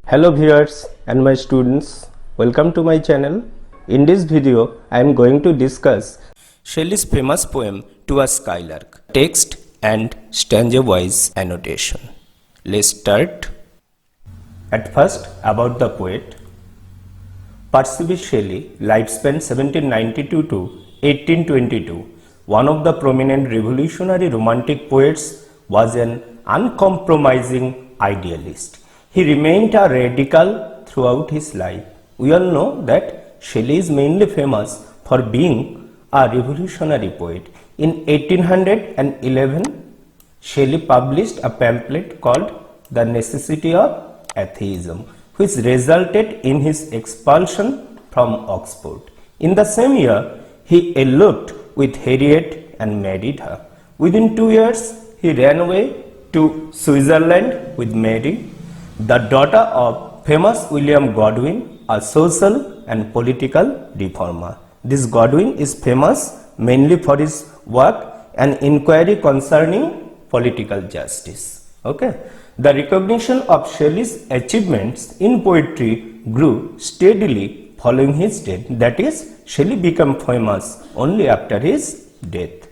Hello viewers and my students, welcome to my channel. In this video, I am going to discuss Shelley's famous poem To a Skylark, text and stanza-wise annotation. Let's start. At first, about the poet. Percy B. Shelley, lifespan 1792 to 1822, one of the prominent revolutionary romantic poets, was an uncompromising idealist. He remained a radical throughout his life. We all know that Shelley is mainly famous for being a revolutionary poet. In 1811, Shelley published a pamphlet called The Necessity of Atheism, which resulted in his expulsion from Oxford. In the same year, he eloped with Harriet and married her. Within 2 years, he ran away to Switzerland with Mary, the daughter of famous William Godwin, a social and political reformer. This Godwin is famous mainly for his work and inquiry concerning political justice. Okay. The recognition of Shelley's achievements in poetry grew steadily following his death. That is, Shelley became famous only after his death.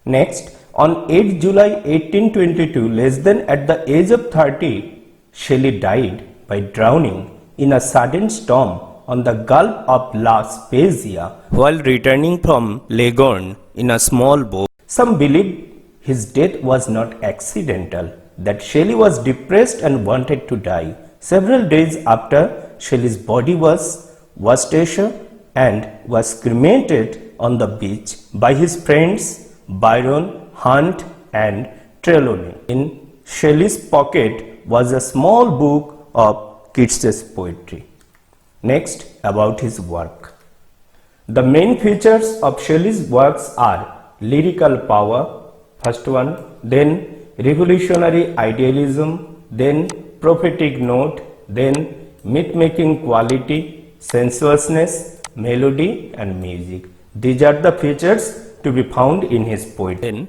Next, on 8 July 1822, less than at the age of 30, Shelley died by drowning in a sudden storm on the Gulf of La Spezia while returning from Leghorn in a small boat. Some believe his death was not accidental, that Shelley was depressed and wanted to die. Several days after, Shelley's body was washed ashore and was cremated on the beach by his friends Byron, Hunt and Trelawney. In Shelley's pocket was a small book of Keats's poetry. Next, about his work. The main features of Shelley's works are lyrical power, first one, then revolutionary idealism, then prophetic note, then myth-making quality, sensuousness, melody and music. These are the features to be found in his poetry. Then,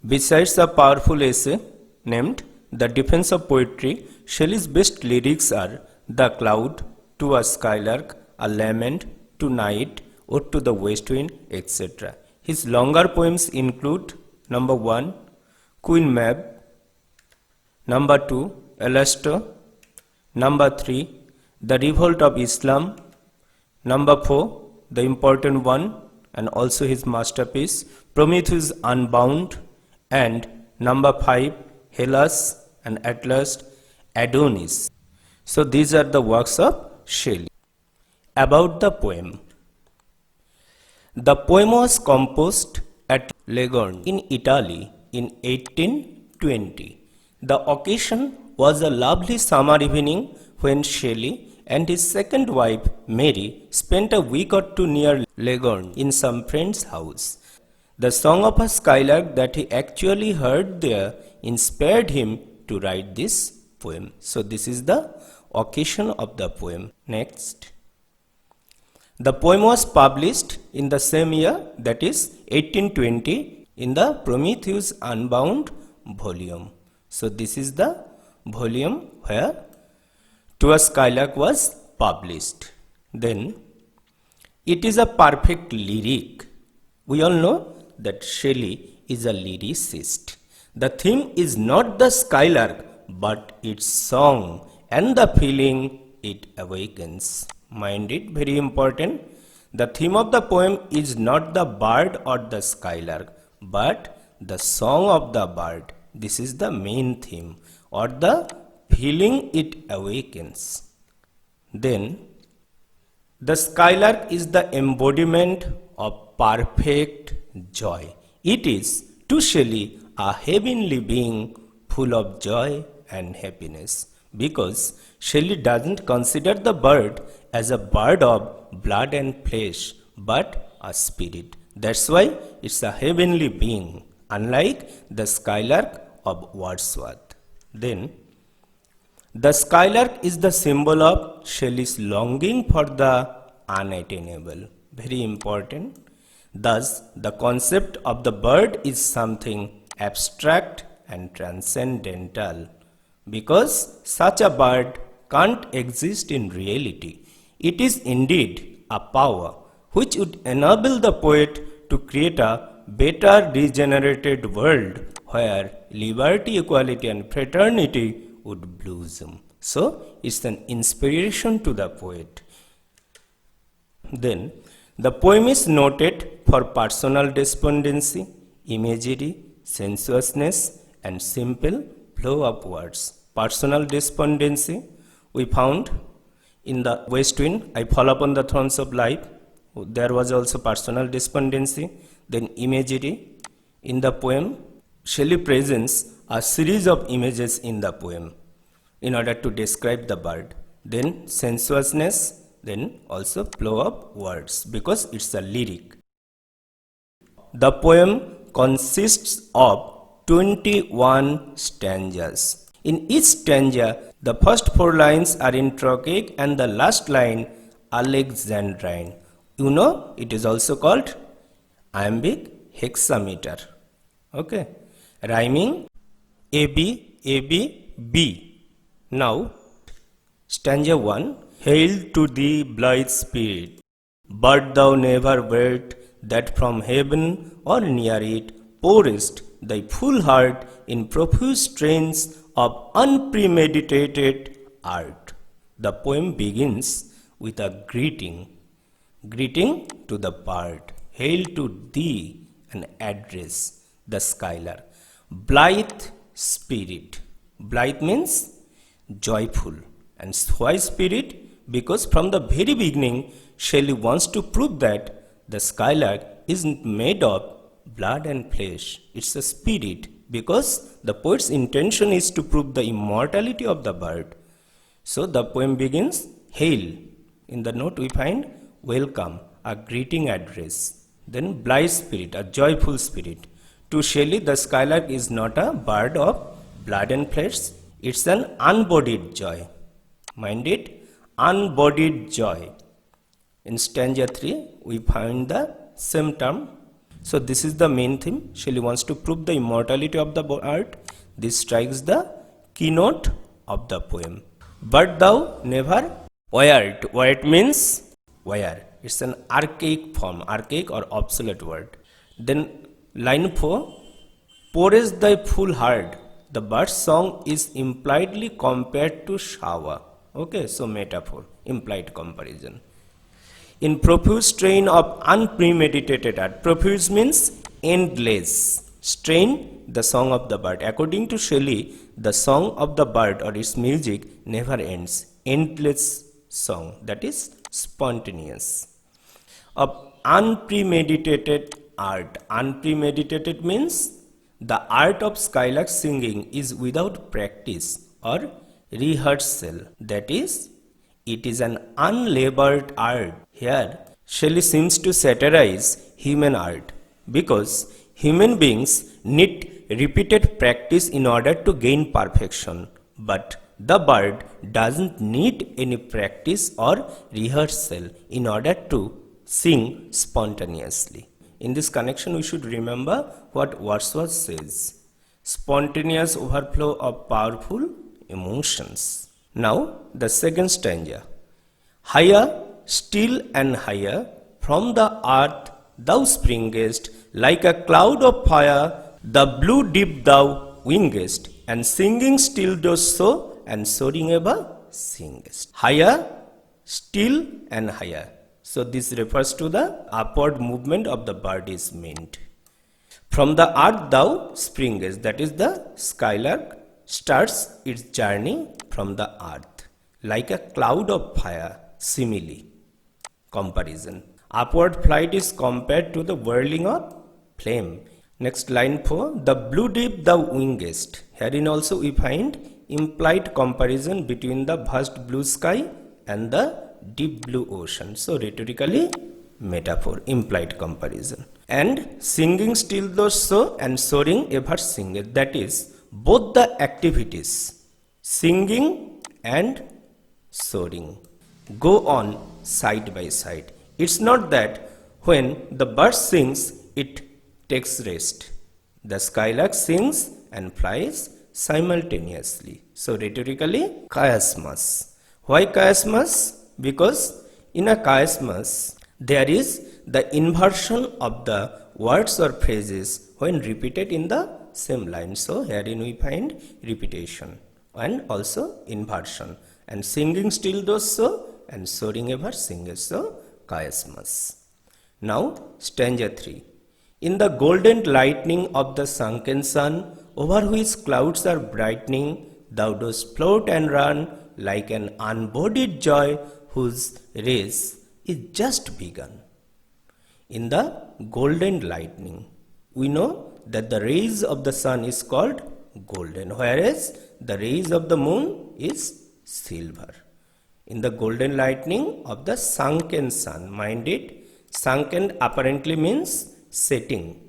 besides a powerful essay named The Defense of Poetry, Shelley's best lyrics are The Cloud, To a Skylark, A Lament, To Night, Ode to the West Wind, etc. His longer poems include number 1, Queen Mab, number 2, Alastor, number 3, The Revolt of Islam, number 4, the important one and also his masterpiece, Prometheus Unbound, and number 5, Hellas, and at last Adonis. So these are the works of Shelley. About the poem. The poem was composed at Leghorn in Italy in 1820. The occasion was a lovely summer evening when Shelley and his second wife Mary spent a week or two near Leghorn in some friend's house. The song of a skylark that he actually heard there inspired him to write this poem. So this is the occasion of the poem. Next. The poem was published in the same year, that is 1820, in the Prometheus Unbound volume. So this is the volume where To a Skylark was published. Then it is a perfect lyric. We all know that Shelley is a lyricist. The theme is not the skylark, but its song and the feeling it awakens. Mind it, very important. The theme of the poem is not the bird or the skylark, but the song of the bird. This is the main theme, or the feeling it awakens. Then, the skylark is the embodiment of perfect joy. It is, to Shelley, a heavenly being full of joy and happiness, because Shelley doesn't consider the bird as a bird of blood and flesh, but a spirit. That's why it's a heavenly being, unlike the skylark of Wordsworth. Then, the skylark is the symbol of Shelley's longing for the unattainable. Very important. Thus, the concept of the bird is something abstract and transcendental, because such a bird can't exist in reality. It is indeed a power which would enable the poet to create a better regenerated world where liberty, equality and fraternity would blossom. So, it's an inspiration to the poet. Then, the poem is noted for personal despondency, imagery, sensuousness and simple flow of words. Personal despondency we found in the West Wind, I fall upon the thorns of life. There was also personal despondency. Then imagery. In the poem, Shelley presents a series of images in the poem in order to describe the bird. Then sensuousness, then also flow of words because it's a lyric. The poem consists of 21 stanzas. In each stanza, the first 4 lines are in trochaic and the last line Alexandrine. You know, it is also called iambic hexameter. Okay, rhyming AB, AB, B. Now, stanza 1. Hail to thee, blithe spirit, but thou never wert that from heaven or near it pourest thy full heart in profuse strains of unpremeditated art. The poem begins with a greeting to the bird. Hail to thee, an address, the skylark. Blithe spirit. Blithe means joyful. And why spirit? Because from the very beginning, Shelley wants to prove that the skylark isn't made of blood and flesh. It's a spirit, because the poet's intention is to prove the immortality of the bird. So the poem begins, hail. In the note we find welcome, a greeting address. Then blithe spirit, a joyful spirit. To Shelley, the skylark is not a bird of blood and flesh. It's an unbodied joy. Mind it? Unbodied joy. In stanza 3, we find the same term. So this is the main theme. Shelley wants to prove the immortality of the bird. This strikes the keynote of the poem. But thou never wert. Wert means were. It's an archaic form, archaic or obsolete word. Then line 4, pourest thy full heart. The bird's song is impliedly compared to shower. Okay, so metaphor, implied comparison. In profuse strain of unpremeditated art. Profuse means endless. Strain, the song of the bird. According to Shelley, the song of the bird or its music never ends. Endless song, that is spontaneous. Of unpremeditated art. Unpremeditated means the art of skylark singing is without practice or rehearsal. That is, it is an unlabored art. Here, Shelley seems to satirize human art because human beings need repeated practice in order to gain perfection. But the bird doesn't need any practice or rehearsal in order to sing spontaneously. In this connection, we should remember what Wordsworth says: spontaneous overflow of powerful emotions. Now, the second stanza. Higher, still and higher, from the earth thou springest, like a cloud of fire, the blue deep thou wingest, and singing still dost so, and soaring ever singest. Higher, still and higher. So this refers to the upward movement of the bird is meant. From the earth thou springest, that is the skylark starts its journey from the earth, like a cloud of fire, simile, comparison. Upward flight is compared to the whirling of flame. Next line 4, the blue deep thou wingest. Herein also we find implied comparison between the vast blue sky and the deep blue ocean. So rhetorically, metaphor, implied comparison. And singing still dost so, and soaring ever singeth. That is, both the activities, singing and soaring, go on side by side. It's not that when the bird sings, it takes rest. The skylark sings and flies simultaneously. So rhetorically, chiasmus. Why chiasmus? Because in a chiasmus there is the inversion of the words or phrases when repeated in the same line. So herein we find repetition and also inversion, and singing still does so and soaring ever singeth, so chiasmus. Now stanza 3. In the golden lightning of the sunken sun, over which clouds are brightening, thou dost float and run like an unbodied joy whose race is just begun. In the golden lightning, we know that the rays of the sun is called golden, whereas the rays of the moon is silver. In the golden lightning of the sunken sun, mind it, sunken apparently means setting.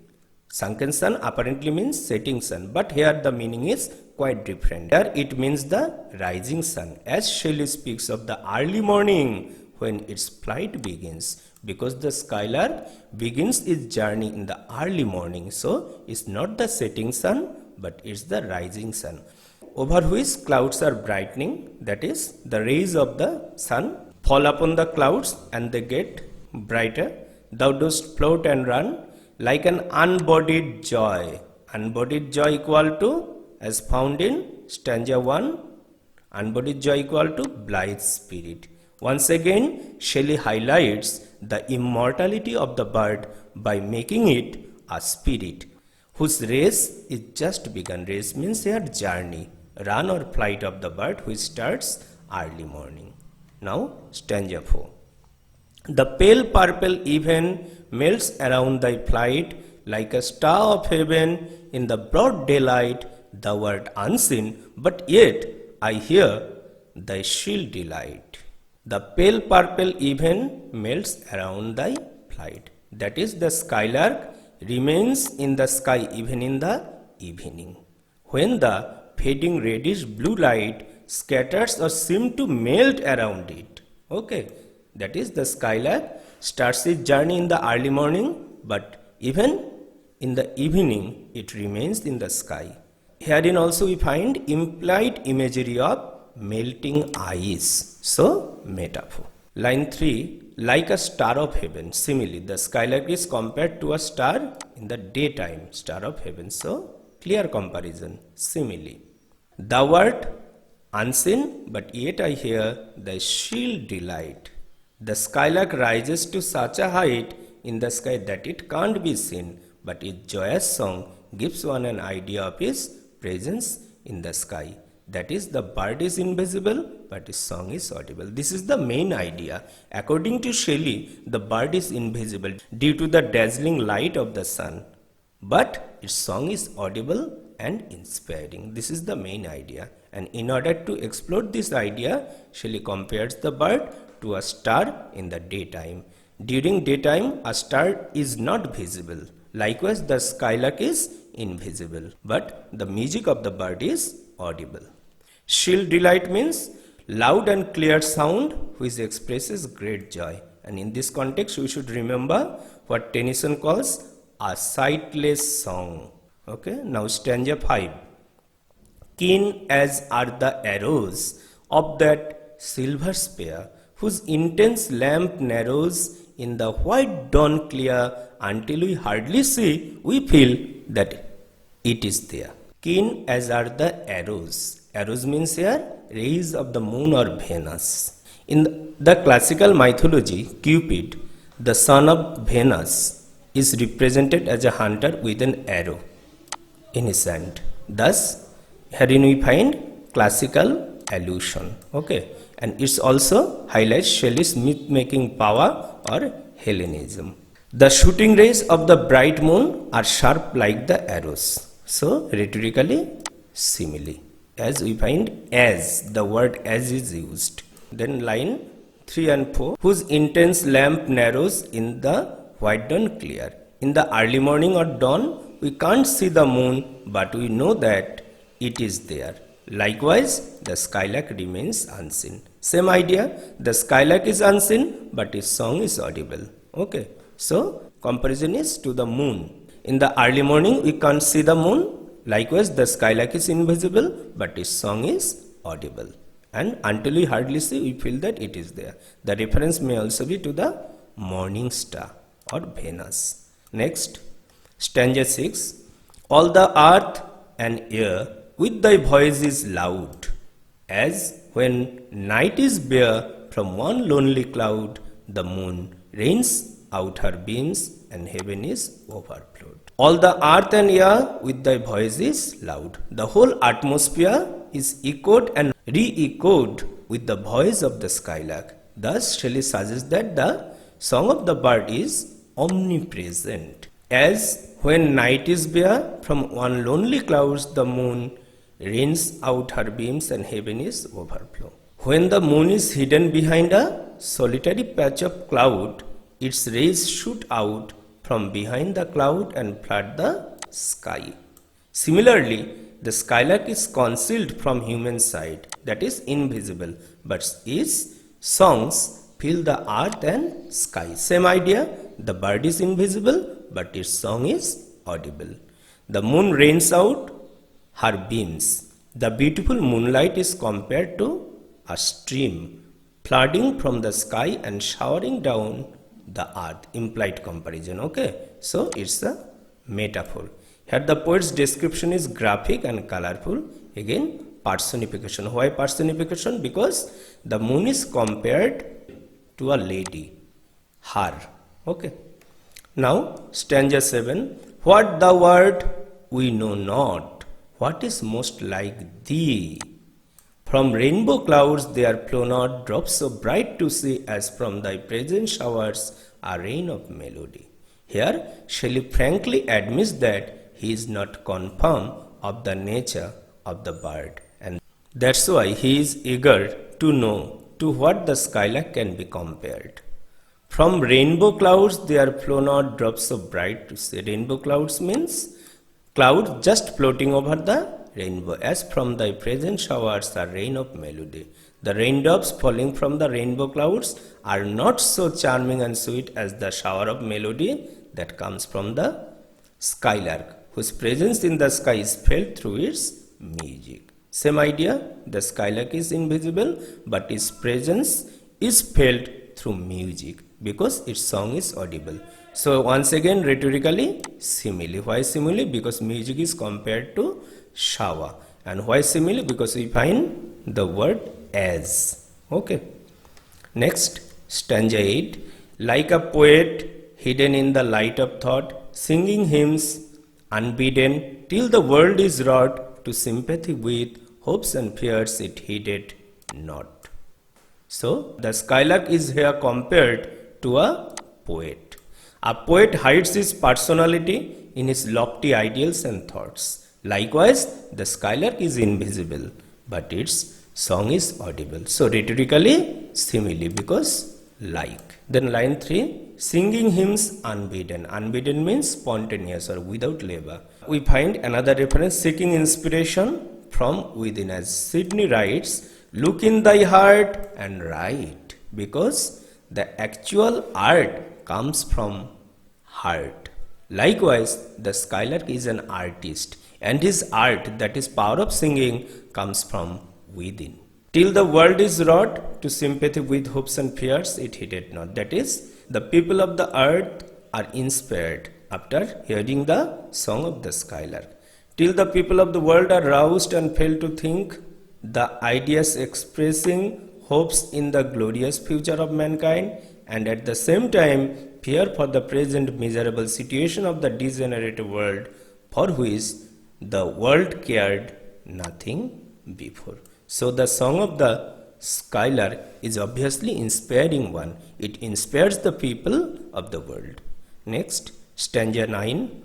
Sunken sun apparently means setting sun, but here the meaning is quite different. Here it means the rising sun, as Shelley speaks of the early morning when its flight begins, because the skylark begins its journey in the early morning. So it's not the setting sun, but it's the rising sun, over which clouds are brightening, that is, the rays of the sun fall upon the clouds and they get brighter. Thou dost float and run like an unbodied joy. Unbodied joy equal to, as found in stanza 1, unbodied joy equal to blithe spirit. Once again, Shelley highlights the immortality of the bird by making it a spirit whose race is just begun. Race means here journey, run or flight of the bird which starts early morning. Now stanza 4. The pale purple even melts around thy flight like a star of heaven in the broad daylight. Thou art unseen, but yet I hear thy shrill delight. The pale purple even melts around thy flight. That is, the skylark remains in the sky even in the evening, when the fading reddish blue light scatters or seems to melt around it. Okay, that is, the skylark starts its journey in the early morning, but even in the evening it remains in the sky. Herein also we find implied imagery of melting ice. So, metaphor. Line 3. Like a star of heaven. Simile. The skylark is compared to a star in the daytime. Star of heaven. So, clear comparison. Simile. Thou art unseen, but yet I hear thy shrill delight. The skylark rises to such a height in the sky that it can't be seen, but its joyous song gives one an idea of his presence in the sky. That is, the bird is invisible, but its song is audible. This is the main idea. According to Shelley, the bird is invisible due to the dazzling light of the sun, but its song is audible and inspiring. This is the main idea. And in order to explore this idea, Shelley compares the bird to a star in the daytime. During daytime, a star is not visible. Likewise, the skylark is invisible, but the music of the bird is audible. Shrill delight means loud and clear sound which expresses great joy. And in this context, we should remember what Tennyson calls a sightless song. Okay, now stanza 5. Keen as are the arrows of that silver spear, whose intense lamp narrows in the white dawn clear, until we hardly see, we feel that it is there. Keen as are the arrows. Arrows means here rays of the moon or Venus. In the classical mythology, Cupid, the son of Venus, is represented as a hunter with an arrow in his hand. Thus, herein we find classical allusion. Okay, and it also highlights Shelley's myth-making power or Hellenism. The shooting rays of the bright moon are sharp like the arrows. So, rhetorically, simile. As we find as, the word as is used. Then line 3 and 4. Whose intense lamp narrows in the white dawn clear. In the early morning or dawn, we can't see the moon, but we know that it is there. Likewise, the skylark remains unseen. Same idea, the skylark is unseen, but his song is audible. Okay, so comparison is to the moon. In the early morning, we can't see the moon. Likewise, the skylark is invisible, but its song is audible. and until we hardly see, we feel that it is there. The reference may also be to the morning star or Venus. Next, stanza 6. All the earth and air with thy voice is loud, as when night is bare from one lonely cloud, the moon rains out her beams and heaven is overflowed. All the earth and air with thy voice is loud. The whole atmosphere is echoed and re-echoed with the voice of the skylark. Thus, Shelley suggests that the song of the bird is omnipresent. As when night is bare, from one lonely clouds the moon rains out her beams and heaven is overflow. When the moon is hidden behind a solitary patch of cloud, its rays shoot out from behind the cloud and flood the sky. Similarly, the skylark is concealed from human sight, that is invisible, but its songs fill the earth and sky. Same idea, the bird is invisible, but its song is audible. The moon rains out her beams. The beautiful moonlight is compared to a stream flooding from the sky and showering down the earth. Implied comparison, okay? So it's a metaphor. Here the poet's description is graphic and colorful. Again, personification. Why personification? Because the moon is compared to a lady, her. Okay. Now, stanza 7. What the word we know not, what is most like thee? From rainbow clouds there flow not drops so bright to see, as from thy present showers a rain of melody. Here, Shelley frankly admits that he is not confirmed of the nature of the bird, and that's why he is eager to know to what the skylark can be compared. From rainbow clouds there flow not drops so bright to see. Rainbow clouds means clouds just floating over the rainbow, as from thy present showers a rain of melody. The raindrops falling from the rainbow clouds are not so charming and sweet as the shower of melody that comes from the skylark, whose presence in the sky is felt through its music. Same idea, the skylark is invisible, but its presence is felt through music because its song is audible. So once again, rhetorically, simile. Why simile? Because music is compared to shower. And why simile? Because we find the word as. Okay. Next, stanza 8. Like a poet hidden in the light of thought, singing hymns unbidden till the world is wrought, to sympathy with hopes and fears it heeded not. So, the skylark is here compared to a poet. A poet hides his personality in his lofty ideals and thoughts. Likewise, the skylark is invisible, but its song is audible. So, rhetorically, simile, because like. Then line 3, singing hymns unbidden. Unbidden means spontaneous or without labor. We find another reference, seeking inspiration from within, as Sidney writes, look in thy heart and write, because the actual art comes from heart. Likewise, the skylark is an artist, and his art, that is power of singing, comes from within. Till the world is wrought, to sympathy with hopes and fears it heeded not. That is, the people of the earth are inspired after hearing the song of the skylark. Till the people of the world are roused and fail to think the ideas expressing hopes in the glorious future of mankind, and at the same time fear for the present miserable situation of the degenerate world, for which the world cared nothing before. So the song of the skylark is obviously inspiring one. It inspires the people of the world. Next, stanza 9.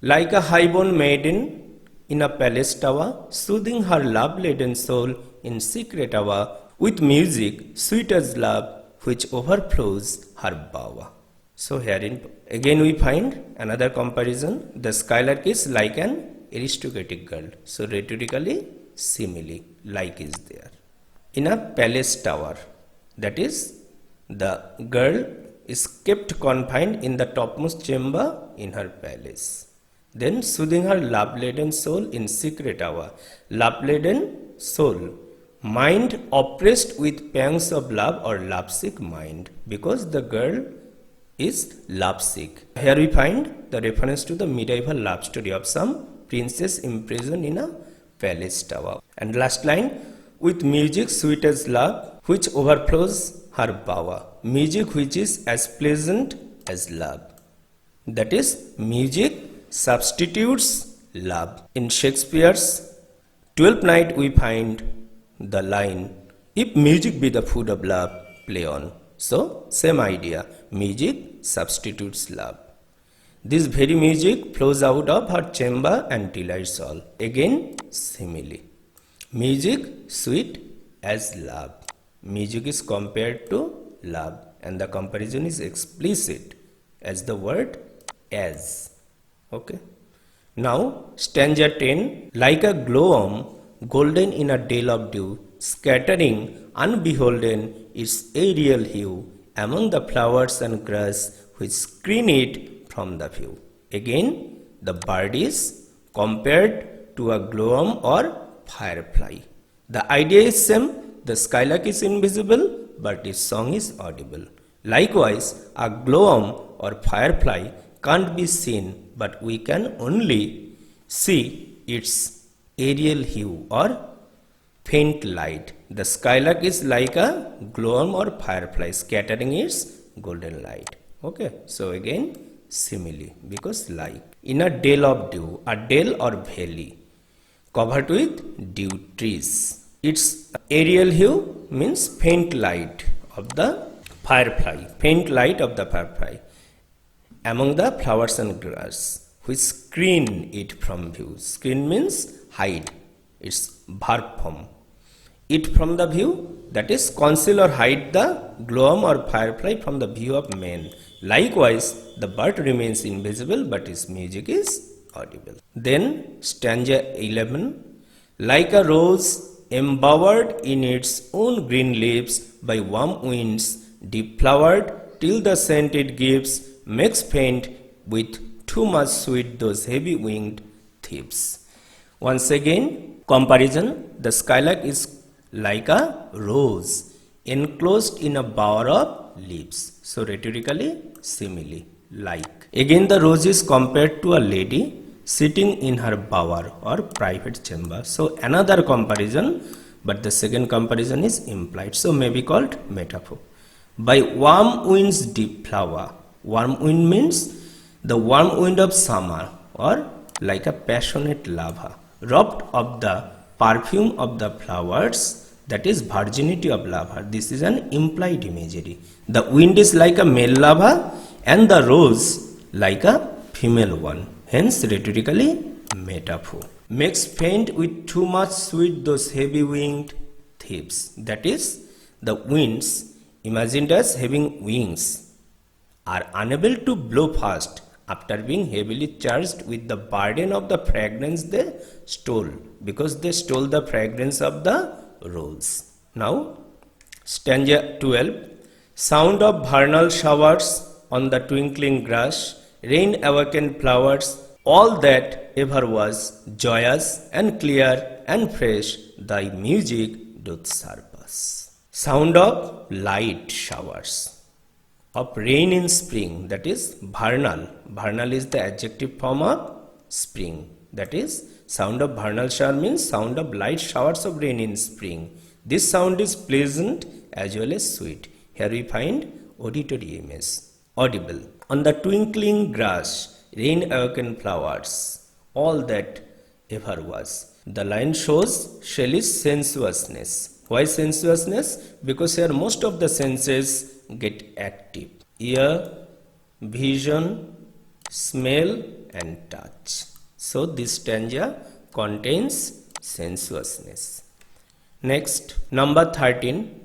Like a high-born maiden in a palace tower, soothing her love-laden soul in secret hour, with music sweet as love, which overflows her bower. So herein again we find another comparison. The skylark is like an aristocratic girl. So rhetorically, simile, like is there. In a palace tower, that is, the girl is kept confined in the topmost chamber in her palace. Then soothing her love-laden soul in secret hour. Love-laden soul mind oppressed with pangs of love or lovesick mind, because the girl is lovesick. Here we find the reference to the medieval love story of some princess imprisoned in a palace tower. And last line, with music sweet as love, which overflows her bower. Music which is as pleasant as love. That is, music substitutes love. In Shakespeare's Twelfth Night we find the line, if music be the food of love, play on. So, same idea, music substitutes love. This very music flows out of her chamber and delights all. Again, simile. Music sweet as love. Music is compared to love, and the comparison is explicit as the word as. Okay. Now, stanza 10. Like a glowworm, golden in a dale of dew, scattering unbeholden its aerial hue among the flowers and grass which screen it from the view. Again, the bird is compared to a glowworm or firefly. The idea is same. The skylark is invisible, but its song is audible. Likewise, a glowworm or firefly can't be seen, but we can only see its aerial hue or faint light. The skylark is like a glowworm or firefly scattering its golden light. Okay, so again simile, because like. In a dale of dew, a dale or valley covered with dew trees. Its aerial hue means faint light of the firefly, faint light of the firefly among the flowers and grass which screen it from view. Screen means hide, its verb form. It from the view, that is conceal or hide the glowworm or firefly from the view of men. Likewise, the bird remains invisible, but its music is audible. Then stanza 11. Like a rose embowered in its own green leaves by warm winds, deep flowered till the scent it gives makes faint with too much sweet those heavy winged thieves. Once again, comparison. The skylark is like a rose enclosed in a bower of leaves. So rhetorically, simile, like. Again, the rose is compared to a lady sitting in her bower or private chamber. So another comparison, but the second comparison is implied, so may be called metaphor. By warm winds deep flower. Warm wind means the warm wind of summer, or like a passionate lover, robbed of the perfume of the flowers, that is virginity of lover. This is an implied imagery. The wind is like a male lover and the rose like a female one. Hence rhetorically metaphor. Makes faint with too much sweet those heavy winged thieves. That is, the winds, imagined as having wings, are unable to blow fast after being heavily charged with the burden of the fragrance they stole, because they stole the fragrance of the rose. Now, stanza 12. Sound of vernal showers on the twinkling grass, rain awakened flowers, all that ever was joyous and clear and fresh, thy music doth surpass. Sound of light showers, of rain in spring, that is vernal. Vernal is the adjective form of spring. That is, sound of vernal shower means sound of light showers of rain in spring. This sound is pleasant as well as sweet. Here we find auditory image, audible. On the twinkling grass, rain awakened flowers, all that ever was. The line shows Shelley's sensuousness. Why sensuousness? Because here most of the senses get active. Ear, vision, smell and touch. So this stanza contains sensuousness. Next, number 13.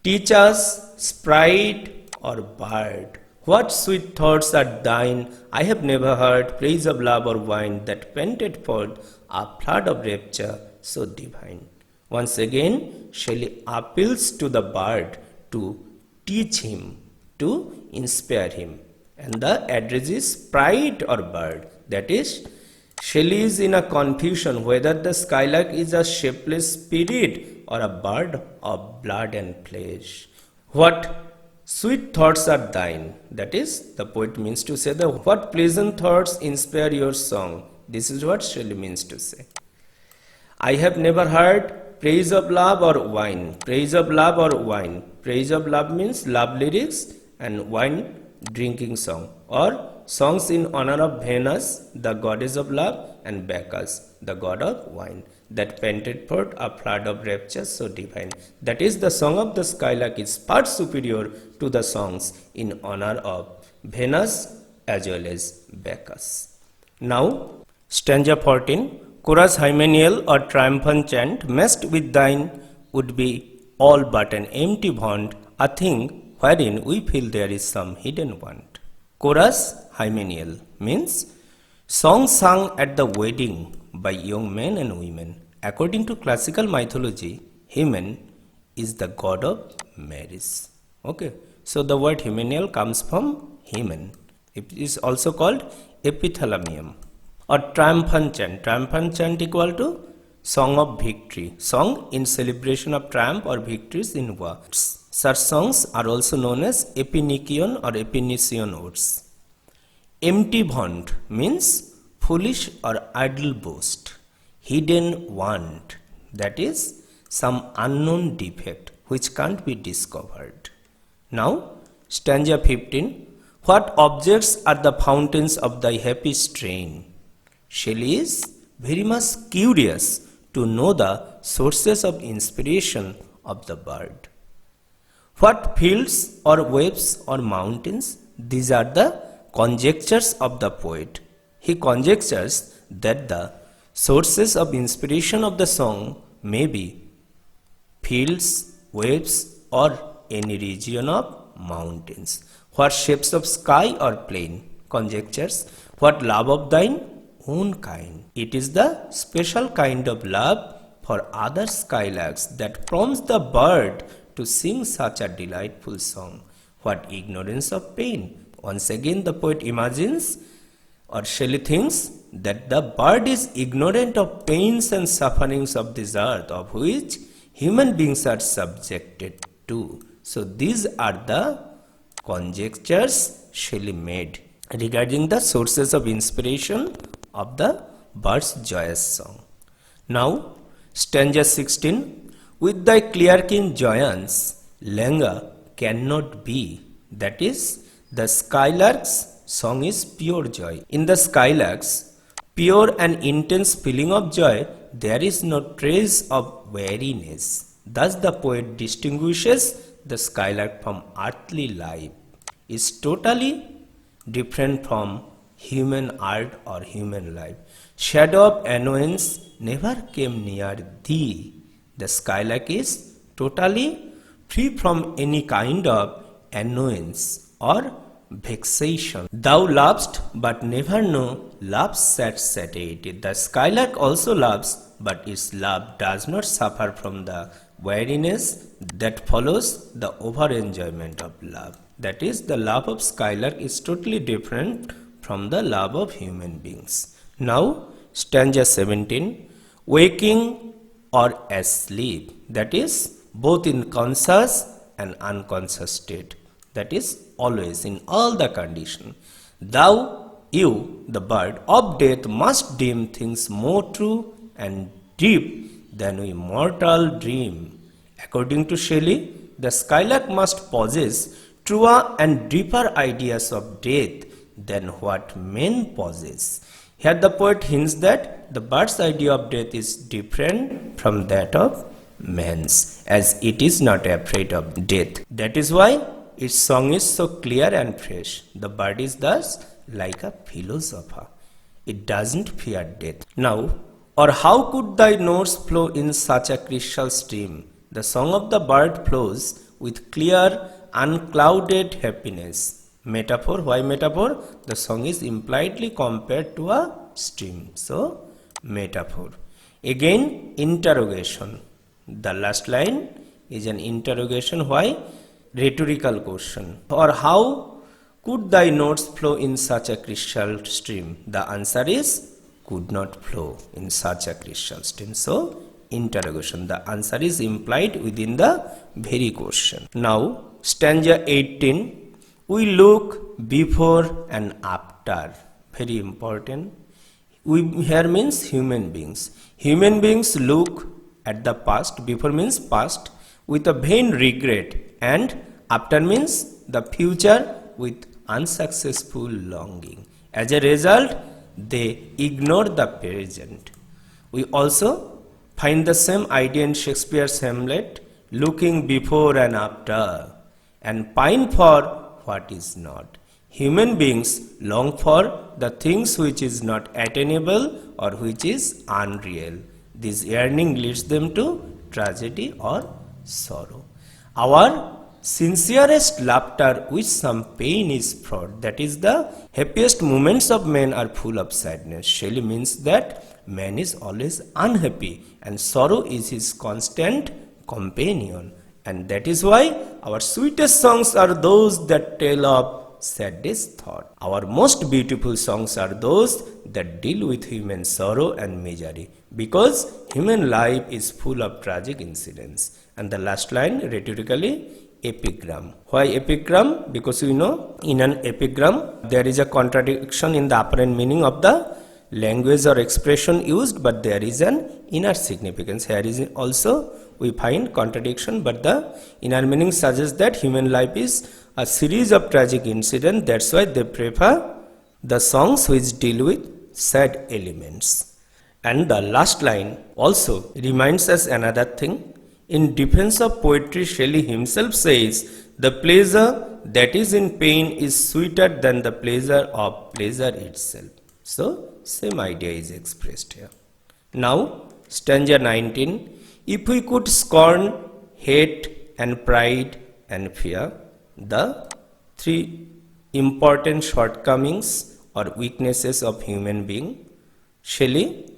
Teach us, sprite or bird, what sweet thoughts are thine? I have never heard praise of love or wine that panted forth a flood of rapture so divine. Once again, Shelley appeals to the bird to teach him, to inspire him. And the address is sprite or bird. That is, Shelley is in a confusion whether the skylark is a shapeless spirit or a bird of blood and flesh. What sweet thoughts are thine? That is, the poet means to say that what pleasant thoughts inspire your song? This is what Shelley means to say. I have never heard praise of love or wine. Praise of love or wine. Praise of love means love lyrics and wine drinking song, or songs in honor of Venus, the goddess of love, and Bacchus, the god of wine, that painted forth a flood of rapture so divine. That is, the song of the skylark is far superior to the songs in honor of Venus as well as Bacchus. Now, stanza 14. Chorus hymeneal or triumphant chant mixed with thine would be all but an empty vaunt, a thing wherein we feel there is some hidden want. Chorus hymeneal means song sung at the wedding by young men and women. According to classical mythology, Hymen is the god of marriage. Okay, so the word hymeneal comes from Hymen. It is also called epithalamium. Or triumphant chant. Triumphant chant equal to song of victory. Song in celebration of triumph or victories in war. Such songs are also known as epinicion or epinician odes. Empty vaunt means foolish or idle boast. Hidden want, that is some unknown defect which can't be discovered. Now, stanza 15. What objects are the fountains of thy happy strain? Shelley is very much curious to know the sources of inspiration of the bird. What fields or waves or mountains? These are the conjectures of the poet. He conjectures that the sources of inspiration of the song may be fields, waves, or any region of mountains. What shapes of sky or plain? Conjectures. What love of thine own kind? It is the special kind of love for other skylarks that prompts the bird to sing such a delightful song. What ignorance of pain? Once again the poet imagines, or Shelley thinks, that the bird is ignorant of pains and sufferings of this earth, of which human beings are subjected to. So these are the conjectures Shelley made regarding the sources of inspiration of the bird's joyous song. Now, stanza 16. With thy clear-keen joyance, languor cannot be. That is, the skylark's song is pure joy. In the skylark's pure and intense feeling of joy, there is no trace of weariness. Thus, the poet distinguishes the skylark from earthly life, is totally different from human art or human life. Shadow of annoyance never came near thee. The skylark is totally free from any kind of annoyance or vexation. Thou lovest, but never know love's sad satiety. The skylark also loves, but its love does not suffer from the weariness that follows the over-enjoyment of love. That is, the love of skylark is totally different from the love of human beings. Now, stanza 17. Waking or asleep, that is, both in conscious and unconscious state. That is, always in all the condition. Thou, you, the bird of death, must deem things more true and deep than we mortal dream. According to Shelley, the skylark must possess truer and deeper ideas of death than what men possess. Here the poet hints that the bird's idea of death is different from that of man's, as it is not afraid of death. That is why its song is so clear and fresh. The bird is thus like a philosopher. It doesn't fear death. Now, or how could thy notes flow in such a crystal stream? The song of the bird flows with clear, unclouded happiness. Metaphor. Why metaphor? The song is impliedly compared to a stream. So, metaphor. Again, interrogation. The last line is an interrogation. Why? Rhetorical question. Or how could thy notes flow in such a crystal stream? The answer is could not flow in such a crystal stream? So, interrogation. The answer is implied within the very question. Now, stanza 18. We look before and after. Very important. We here means human beings. Human beings look at the past. Before means past with a vain regret, and after means the future with unsuccessful longing. As a result, they ignore the present. We also find the same idea in Shakespeare's Hamlet, looking before and after, and pine for what is not. Human beings long for the things which is not attainable or which is unreal. This yearning leads them to tragedy or sorrow. Our sincerest laughter with some pain is fraught. That is, the happiest moments of men are full of sadness. Shelley means that man is always unhappy and sorrow is his constant companion. And that is why our sweetest songs are those that tell of saddest thought. Our most beautiful songs are those that deal with human sorrow and misery, because human life is full of tragic incidents. And the last line, rhetorically, epigram. Why epigram? Because we know in an epigram there is a contradiction in the apparent meaning of the language or expression used, but there is an inner significance. Here is also we find contradiction, but the inner meaning suggests that human life is a series of tragic incidents. That's why they prefer the songs which deal with sad elements. And the last line also reminds us another thing. In defense of poetry, Shelley himself says, the pleasure that is in pain is sweeter than the pleasure of pleasure itself. So, same idea is expressed here. Now, stanza 19. If we could scorn, hate and pride and fear, the three important shortcomings or weaknesses of human being, Shelley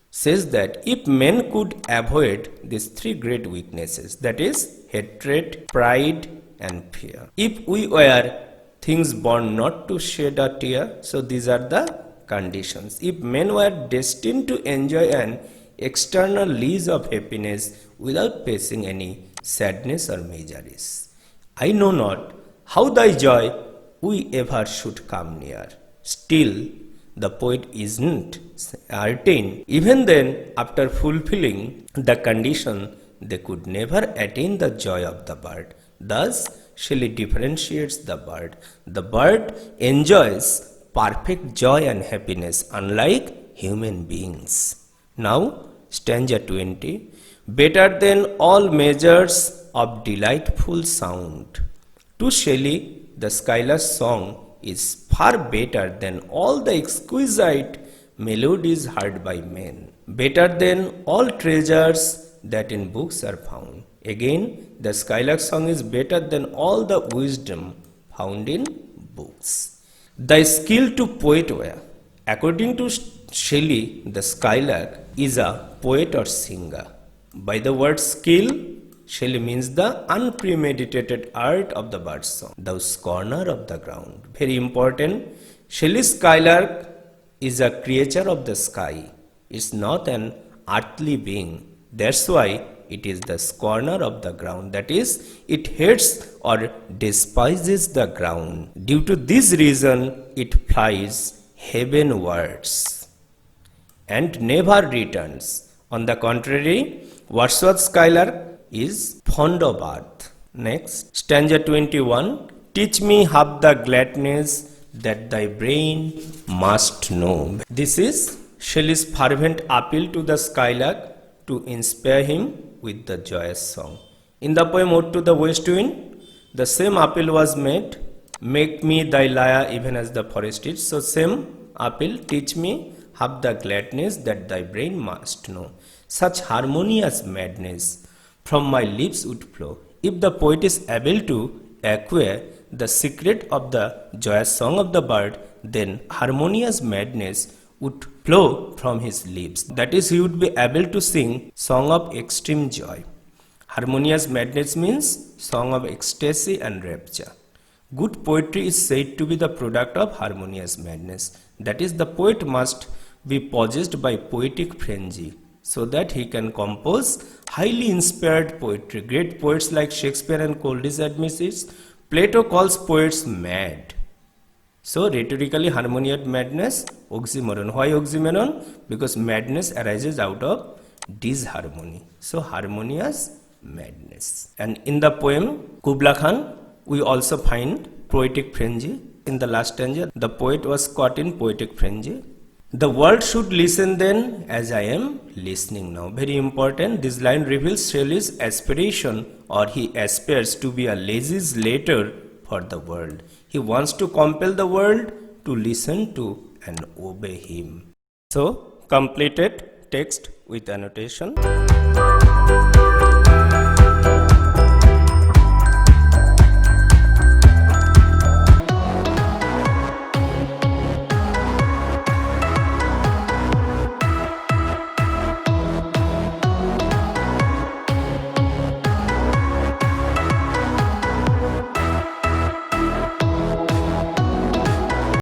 says that if men could avoid these three great weaknesses, that is hatred, pride and fear. If we were things born not to shed a tear, so these are the conditions. If men were destined to enjoy an external lease of happiness without facing any sadness or miseries, I know not how thy joy we ever should come near. Still, the poet isn't certain. Even then, after fulfilling the condition, they could never attain the joy of the bird. Thus, Shelley differentiates the bird. The bird enjoys perfect joy and happiness, unlike human beings. Now, stanza 20. Better than all measures of delightful sound. To Shelley, the Skylar's song is far better than all the exquisite melodies heard by men, better than all treasures that in books are found. Again, the Skylark song is better than all the wisdom found in books. The skill to poet were. According to Shelley, the Skylark is a poet or singer. By the word skill, Shelley means the unpremeditated art of the bird song, the scorner of the ground. Very important. Shelley's skylark is a creature of the sky. It's not an earthly being. That's why it is the scorner of the ground. That is, it hates or despises the ground. Due to this reason, it flies heavenwards and never returns. On the contrary, Wordsworth's skylark is fond of earth. Next, stanza 21. Teach me half the gladness that thy brain must know. This is Shelley's fervent appeal to the skylark to inspire him with the joyous song. In the poem Ode to the West Wind, the same appeal was made. Make me thy lyre even as the forest is. So same appeal, teach me half the gladness that thy brain must know. Such harmonious madness from my lips would flow. If the poet is able to acquire the secret of the joyous song of the bird, then harmonious madness would flow from his lips. That is, he would be able to sing song of extreme joy. Harmonious madness means song of ecstasy and rapture. Good poetry is said to be the product of harmonious madness. That is, the poet must be possessed by poetic frenzy so that he can compose highly inspired poetry. Great poets like Shakespeare and Coleridge admit it. Plato calls poets mad. So rhetorically harmonious madness, oxymoron. Why oxymoron? Because madness arises out of disharmony. So harmonious madness. And in the poem Kubla Khan, we also find poetic frenzy. In the last stanza, the poet was caught in poetic frenzy. The world should listen then as I am listening now. Very important. This line reveals Shelley's aspiration, or he aspires to be a legislator for the world. He wants to compel the world to listen to and obey him. So, completed text with annotation.